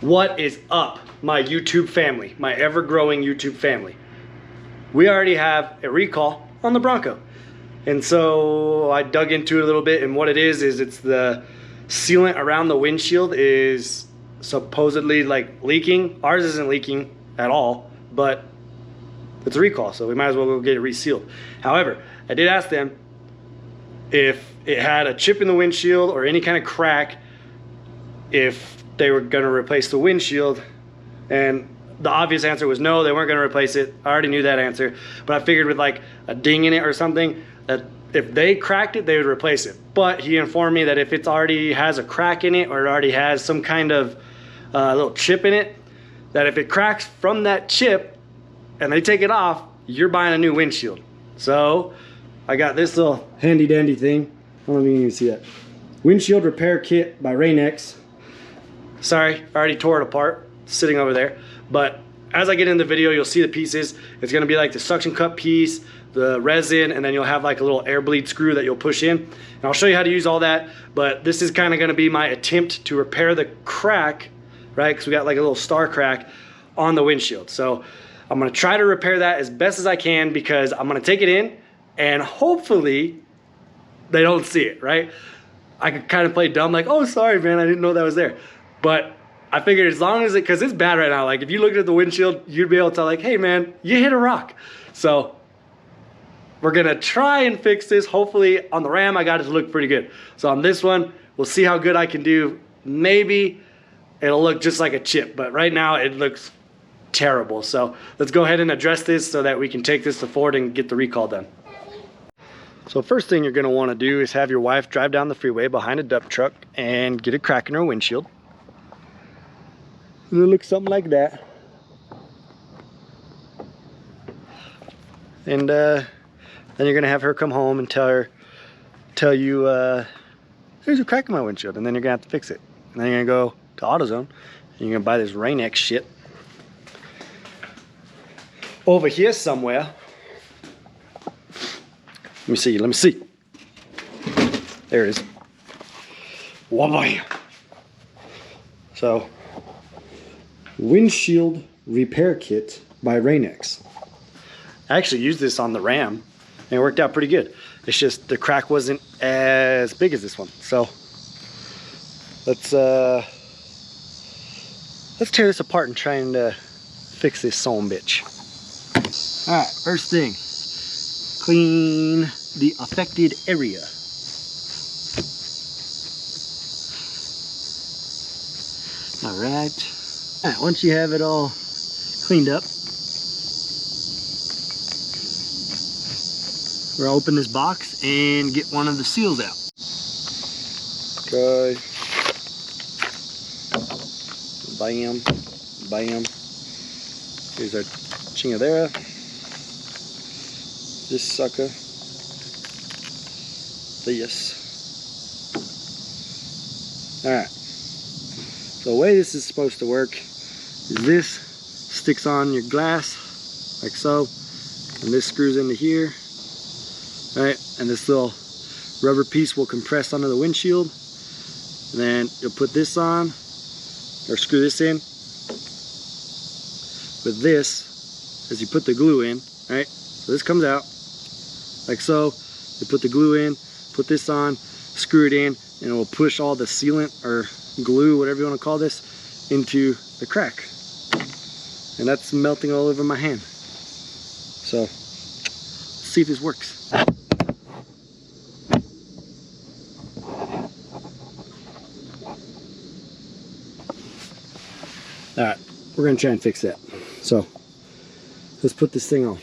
What is up, my YouTube family, my ever-growing YouTube family? We already have a recall on the Bronco. And so I dug into it a little bit, and what it is it's the sealant around the windshield is supposedly like leaking. Ours isn't leaking at all, but it's a recall, so we might as well go get it resealed. However, I did ask them if it had a chip in the windshield or any kind of crack, if they were going to replace the windshield, and the obvious answer was no, they weren't going to replace it. I already knew that answer, but I figured with like a ding in it or something, that if they cracked it, they would replace it. But he informed me that if it already has a crack in it, or it already has some kind of little chip in it, that if it cracks from that chip and they take it off, you're buying a new windshield. So I got this little handy dandy thing. I don't know if you can even see that. Windshield repair kit by Rain-X. Sorry, I already tore it apart, sitting over there. But as I get in the video, you'll see the pieces. It's gonna be like the suction cup piece, the resin, and then you'll have like a little air bleed screw that you'll push in. And I'll show you how to use all that, but this is kind of gonna be my attempt to repair the crack, right? Because we got like a little star crack on the windshield. So I'm gonna try to repair that as best as I can, because I'm gonna take it in and hopefully they don't see it, right? I could kind of play dumb, like, oh, sorry, man, I didn't know that was there. But I figured as long as it, because it's bad right now, like if you looked at the windshield, you'd be able to tell like, hey man, you hit a rock. So we're gonna try and fix this. Hopefully on the Ram, I got it to look pretty good. So on this one, we'll see how good I can do. Maybe it'll look just like a chip, but right now it looks terrible. So let's go ahead and address this so that we can take this to Ford and get the recall done. So first thing you're gonna wanna do is have your wife drive down the freeway behind a dump truck and get a crack in her windshield. And it looks something like that. And then you're gonna have her come home and tell you, there's a crack in my windshield, and then you're gonna have to fix it. And then you're gonna go to AutoZone and you're gonna buy this Rain-X shit. Over here somewhere. Let me see. There it is. Wabaya. So, windshield repair kit by Rain-X. I actually used this on the Ram and it worked out pretty good. It's just the crack wasn't as big as this one. So let's tear this apart and try and fix this son bitch. All right, first thing, clean the affected area. All right. Once you have it all cleaned up, we're gonna open this box and get one of the seals out. Okay. Bam, bam. Here's our chingadera. This sucker. This. All right. So the way this is supposed to work is this sticks on your glass like so, and this screws into here, right? And this little rubber piece will compress onto the windshield. And then you'll put this on, or screw this in with this as you put the glue in, right? So this comes out like so. You put the glue in, put this on, screw it in, and it will push all the sealant or glue, whatever you want to call this, into the crack. And that's melting all over my hand. So let's see if this works. All right, we're gonna try and fix that. So let's put this thing on.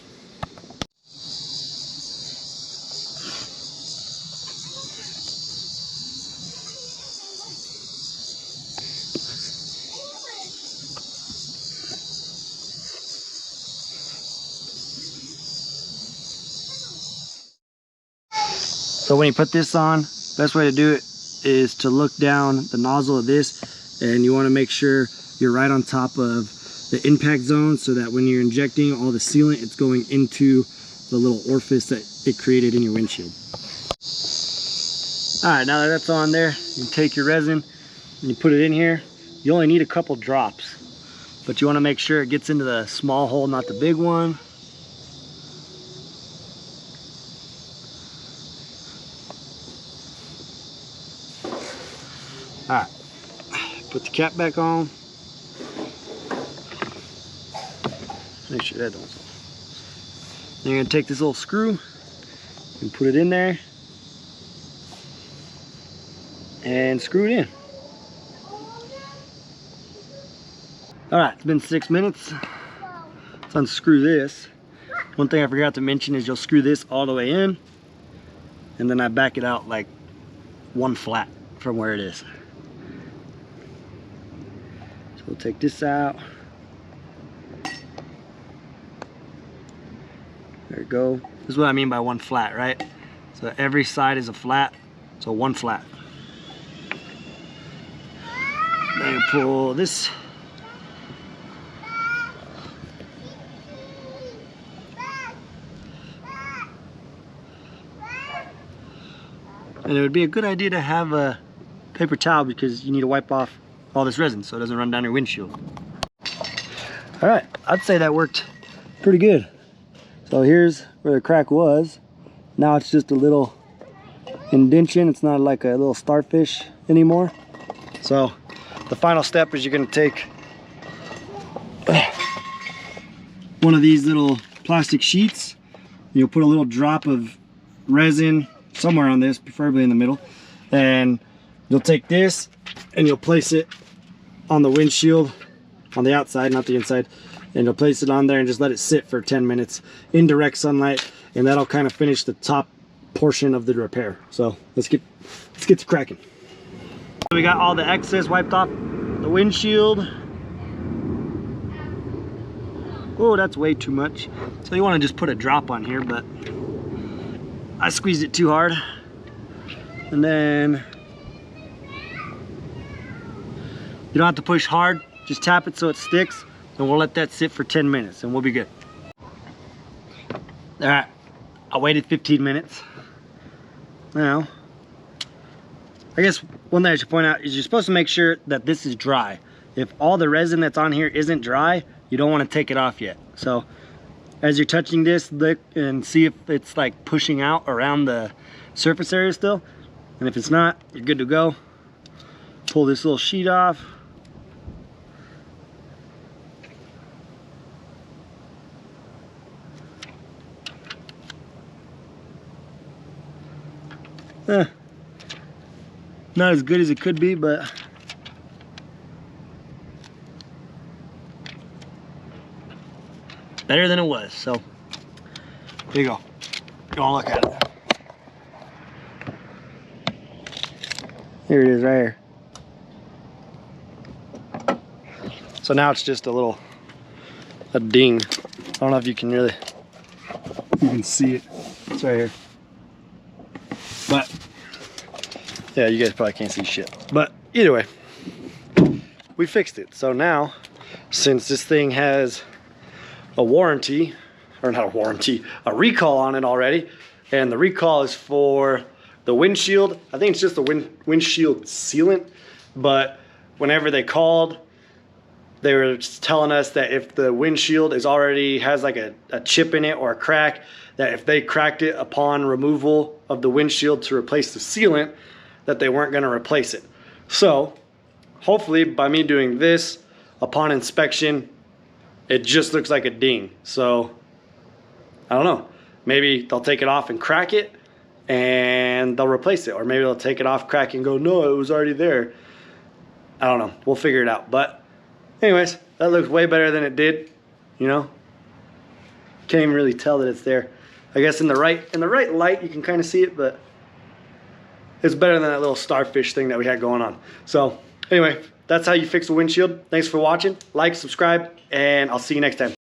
So when you put this on, best way to do it is to look down the nozzle of this, and you want to make sure you're right on top of the impact zone so that when you're injecting all the sealant, it's going into the little orifice that it created in your windshield. All right, now that that's on there, you take your resin and you put it in here. You You only need a couple drops, but you want to make sure it gets into the small hole, not the big one. All right, put the cap back on. Make sure that don't. Then you're gonna take this little screw and put it in there and screw it in. All right, it's been 6 minutes. Let's unscrew this. One thing I forgot to mention is you'll screw this all the way in, and then I back it out like one flat from where it is. So we'll take this out. There we go. This is what I mean by one flat, right? So every side is a flat, so one flat. Then you pull this. And it would be a good idea to have a paper towel because you need to wipe off all this resin so it doesn't run down your windshield. All right, I'd say that worked pretty good. So here's where the crack was. Now it's just a little indentation. It's not like a little starfish anymore. So the final step is you're gonna take one of these little plastic sheets. You'll put a little drop of resin somewhere on this, preferably in the middle, and you'll take this and you'll place it on the windshield on the outside, not the inside, and you'll place it on there and just let it sit for 10 minutes in direct sunlight, and that'll kind of finish the top portion of the repair. So let's get to cracking. We got all the excess wiped off the windshield. Oh, that's way too much. So you want to just put a drop on here, but I squeezed it too hard. And then you don't have to push hard, just tap it so it sticks, and we'll let that sit for 10 minutes and we'll be good. All right, I waited 15 minutes. Now, I guess one thing I should point out is you're supposed to make sure that this is dry. If all the resin that's on here isn't dry, you don't want to take it off yet. So as you're touching this, look and see if it's like pushing out around the surface area still. And if it's not, you're good to go. Pull this little sheet off. Not as good as it could be, but better than it was. So here you go. Go look at it. Here it is right here. So now it's just a ding. I don't know if you can see it. It's right here. But yeah, you guys probably can't see shit. But either way, we fixed it. So now, since this thing has a warranty, or not a warranty, a recall on it already, and the recall is for the windshield. I think it's just the windshield sealant, but whenever they called, they were just telling us that if the windshield has like a chip in it or a crack, that if they cracked it upon removal of the windshield to replace the sealant, that they weren't going to replace it. So hopefully by me doing this, upon inspection, it just looks like a ding. So I don't know, maybe they'll take it off and crack it and they'll replace it, or maybe they'll take it off, crack it, and go, no, it was already there. I don't know, we'll figure it out. But anyways, that looks way better than it did, you know. Can't even really tell that it's there. I guess in the right light you can kind of see it, but it's better than that little starfish thing that we had going on. So anyway, that's how you fix a windshield. Thanks for watching. Like, subscribe, and I'll see you next time.